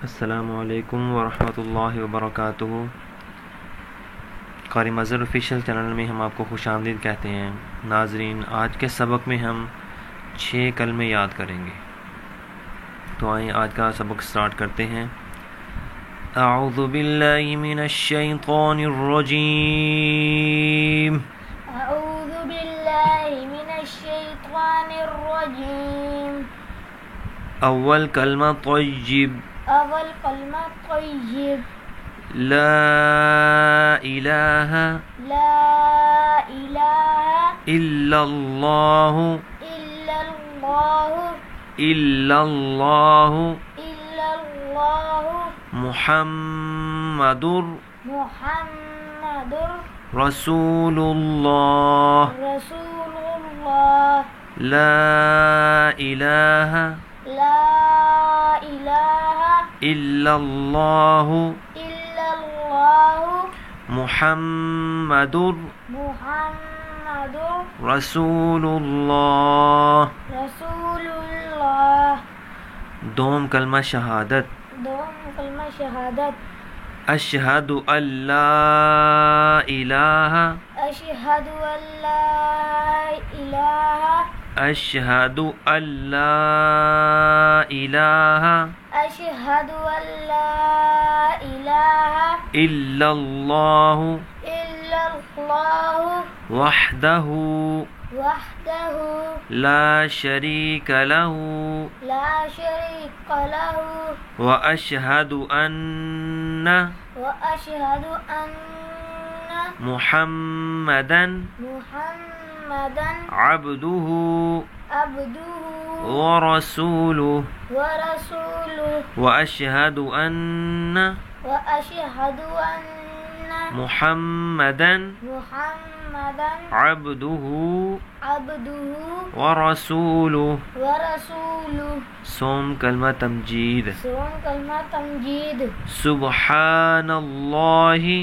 अस्सलामुअलैकुम वरहमतुल्लाहि वबरकातुहू। क़ारी Mazhar official channel में हम आपको खुशामदीद कहते हैं। नाजरीन, आज के सबक में हम 6 कलमे याद करेंगे। तो आइए आज का सबक स्टार्ट करते हैं। अऊज़ु बिल्लाहि मिनश शैतानिर रजीम। अऊज़ु बिल्लाहि मिनश शैतानिर रजीम। अव्वल कलमा तय्यिब। अव्वल कलमा तय्यिब। ला इलाहा इल्लल्लाहु मुहम्मदुर रसूलुल्लाह। ला इलाहा इल्लल्लाहु मुहम्मदुर रसूलुल्लाह। दोम कलमा शहादत। अशहदु अल्ला इलाहा अशहदु अल्ला इलाहा इल्लल्लाहु वहदहु ला शरीक लहु व अशहदु अन्न मुहम्मदन अब्दुहु व रसूलुहु व अशहदु अन्न मुहम्मदन अब्दुहु व रसूलुहु। सोम कलमा तमजीद। सुब्हानल्लाहि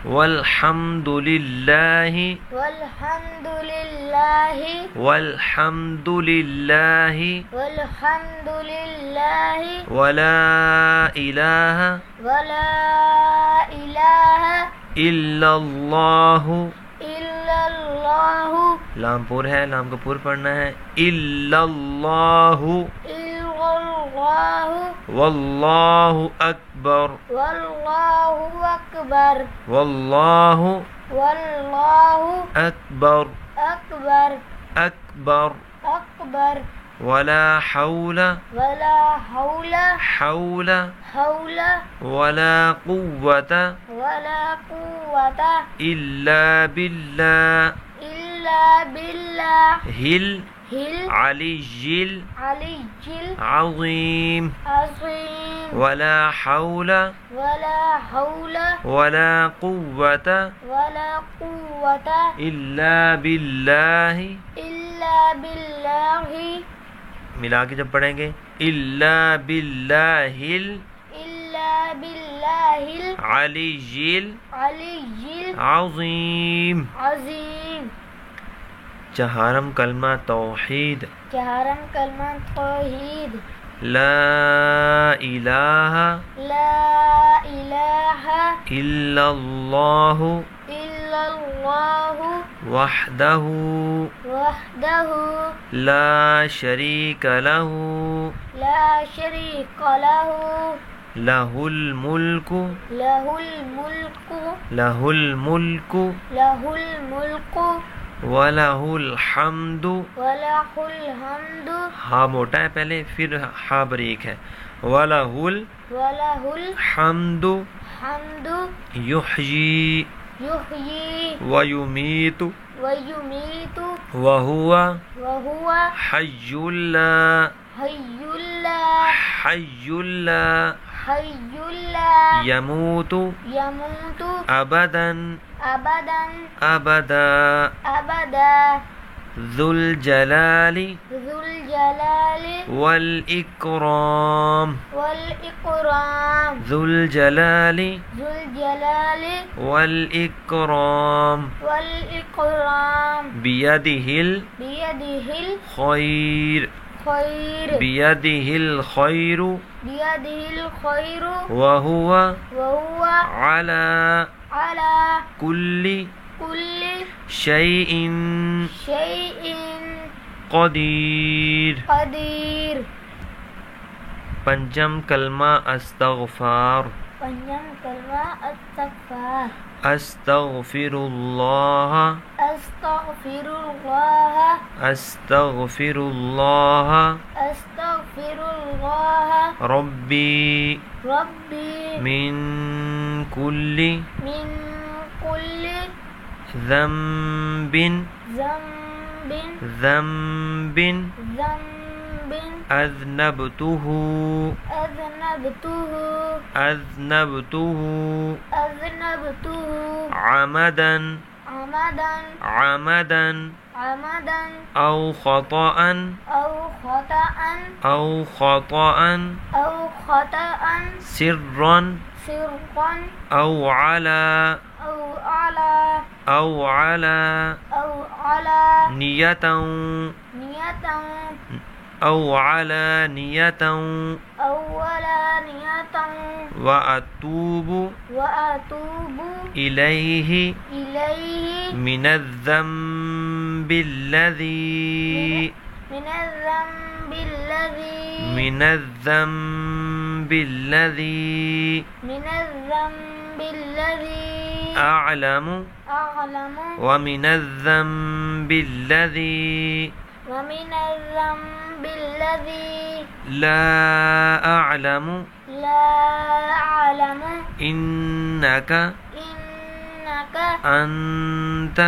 वल्हम्दुलिल्लाहि वला इलाहा इल्लल्लाहु। लामपुर है, लाम का पुर पढ़ना है। इल्लल्लाहु वल्लाहु अकबर वल्लाहु अकबर वला हौला वला कुव्वता इल्ला बिल्लाहिल अलिय्यिल अज़ीम। वला हौला वला कुव्वता इल्ला बिल्लाहि। मिला के जब पढ़ेंगे इल्ला बिल्लाहिल अलिय्यिल अज़ीम। चहारम कलमा तौहीद। ला इलाहा इल्लल्लाहु वहदहु ला शरीक लहु लहुल मुल्कु वलहुल हम्दु। हा मोटा है पहले, फिर हा बरीक है। वलहुल हम्दु युहयी वयुमीतु वहुवा हय्युल यमूतु अबदा। ذُو الجلال ذو الجلال والإكرام والإكرام ذو الجلال ذو الجلال والإكرام والإكرام بيده بيده الخير الخير بيده الخير بيده الخير وهو وهو على على كل كل شيء شيء قدير. قدير. पंचम कलमा अस्तगफार Panjang kalma astaghfar. अस्तगफिरुल्लाह Astaghfirullah. अस्तगफिरुल्लाह Astaghfirullah. रब्बी Rabbi मिन कुल्ली min kulli ذنबिन zambin ذنबिन zambin अذनबतुहु aznabtuhu अذनबतुहु aznabtuhu عمدا amadan عمدا amadan أو خطأ au khata'an أو خطأ au khata'an سرا sirran أو على au ala أو على au ala نية niyatan أو على نية awwala niyatan وأتوب wa atubu إليه ilaihi من الذنب الذي min adh-dhanbi alladhi من الذنب الذي min adh-dhanbi alladhi أعلم a'lamu ومن الذنب الذي wa min adh-dhanbi alladhi لا أعلم la a'lamu إنك innaka أنت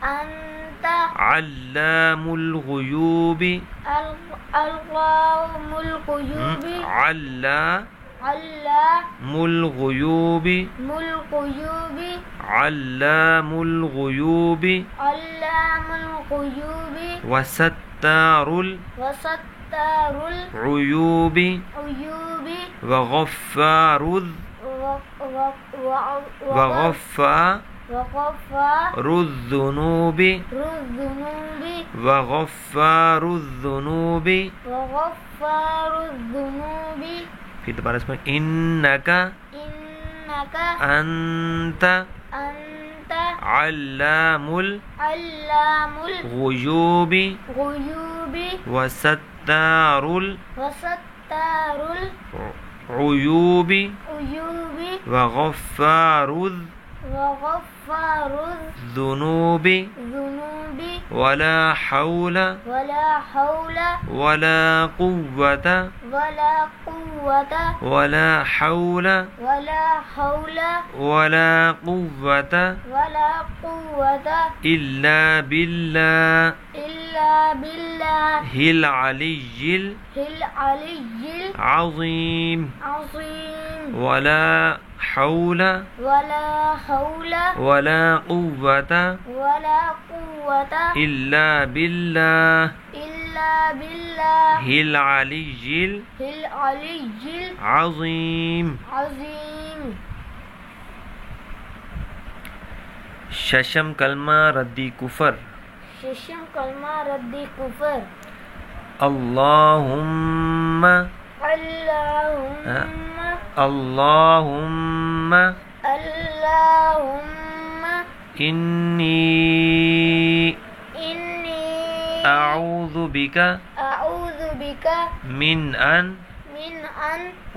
anta علام الغيوب al-Allahumul quyubi علام Allamul الغيوب quyubi علام الغيوب Allamul quyubi وستار wasattarul العيوب uyubi وغفار وغفار وغفار الذنوب الذنوbi وغفار الذنوب وغفار الذنوbi फिर दोबारा इसमें इन्नका innaka أنت anta علام allamul الغيوب ghuyubi وستار wasattarul العيوب uyubi وغفار وغفار الذنوب الذنوب ولا حول ولا حول ولا قوة ولا قوة ولا حول ولا حول ولا قوة ولا قوة إلا بالله إلا بالله العلي العلي العظيم العظيم ولا حول ولا حول ولا قوة ولا قوة إلا بالله إلا بالله العلي العلي العظيم. العظيم. शशम कलमा रद्दी कुफर शशम कलमा रद्दी कुफर अल्लाहुम्मा अल्लाहुम्मा अल्लाहुम्मा अल्लाहुम्मा इन्नी अऊज़ु बिका मिन अन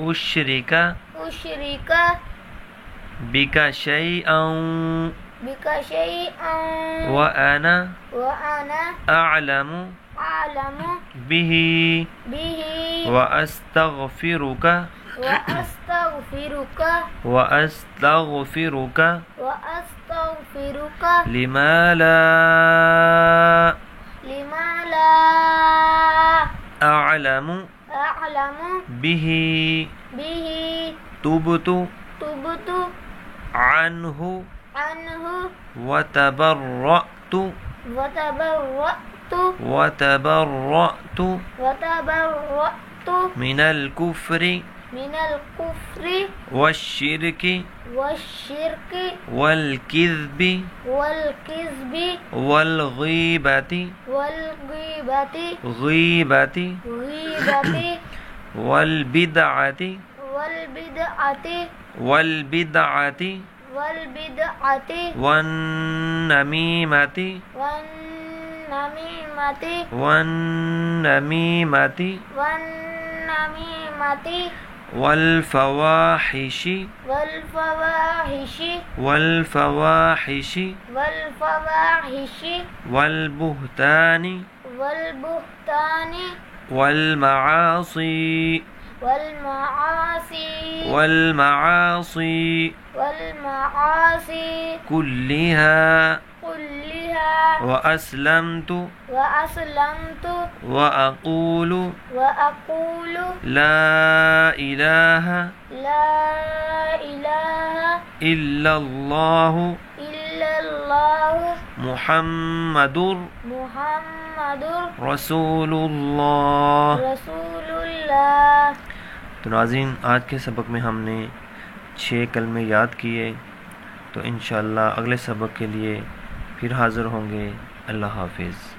उश्रिका बिका शैअन व अना अअलमु बिही व अस्तगफिरुका लिमा ला अअलमु बिही तुबतु अन्हु व तबर्रअतु वतबर्रअतु वतबर्रअतु मिनल कुफ्रि मिनल कुफ्रि वश्शिरकि वश्शिर्कि वल्किज़्बि वल्किज़्बि वल्गीबति वल्गीबति गीबति गीबति वल्बिदअति वल्बिदअति वल्बिदअति वल्बिदअति वन्नमीमति वन्नमीमति वन्नमीमति वन्नमीमति वल्फवाहिशि वल्फवाहिशि वल्फवाहिशि वल्फवाहिशि वल्बुहतानि वल्बुहतानि वल्मआसी वल्मआसी वल्मआसी वल्मआसी कुल्लिहा कुल्लिहा वअस्लमतु वअस्लमतु वअक़ूलु वअक़ूलु ला इलाहा ला इलाहा इल्लल्लाहु इल्लल्लाहु मुहम्मदुर मुहम्मदुर रसूलुल्लाह। रसूलुल्लाह। तो नाज़रीन, आज के सबक में हमने 6 कलमे याद किए। तो इंशाअल्लाह अगले सबक के लिए फिर हाज़िर होंगे। अल्लाह हाफ़िज़।